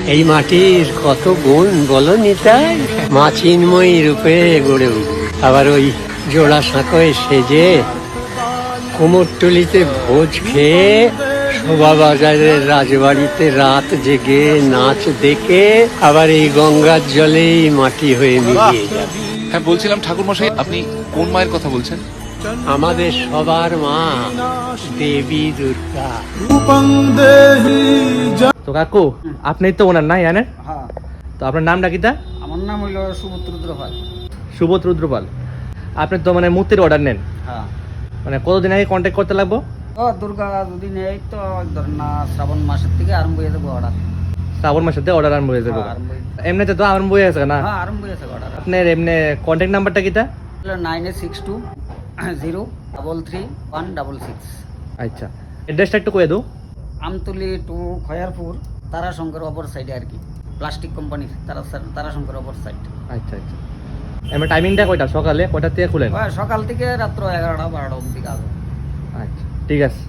এই মাটির কত গুণ বলো নিতাই, মা চিন্ময়ী রূপে গড়ে উঠবে। আবার ওই জোড়া সাঁকোয় সেজে কুমোরটুলিতে ভোজ খেয়ে শোভাবাজারের রাজবাড়িতে রাত জেগে নাচ দেখে আবার এই গঙ্গার জলেই মাটি হয়ে মিলিয়ে যাবে। হ্যাঁ, বলছিলাম ঠাকুরমশাই, আপনি কোন মায়ের কথা বলছেন? আমাদের সবার মা দেবী দুর্গা। তো কাকু আপনি তো ওনার না জানেন? হ্যাঁ, তো আপনার নামটা কি তা? আমার নাম হইল সুভদ্র পাল। সুবোধ রুদ্রপাল। আপনি তো মানে মূর্তির অর্ডার নেন, হ্যাঁ, মানে কতদিন আগে কন্ট্যাক্ট করতে লাগবো? ও দুর্গা দুদিন এই তো ধরেন না শ্রাবণ মাসের থেকে আরম্ভ হয়ে যাবো অর্ডার। শ্রাবণ মাসের থেকে অর্ডার আরম্ভ হয়ে যাবে। এমনিতে তো আরম্ভ হয়ে গেছে না? হ্যাঁ, আরম্ভ হয়ে যাবে অর্ডার। আপনার এমনি কন্ট্যাক্ট নাম্বারটা কি তা? 9862033166। আচ্ছা, অ্যাড্রেসটা একটু কয়ে দাও। আমতলি টু খয়ারপুর, তারাশঙ্কর অপর সাইডে আর কি, প্লাস্টিক কোম্পানির তারাশঙ্কর অপর সাইড। আচ্ছা আচ্ছা, এমনি টাইমিংটা কয়টা, সকালে কয়টা থেকে খুলেন? সকাল থেকে রাত্র 11টা 12টা অবধি কাজ। আচ্ছা ঠিক আছে।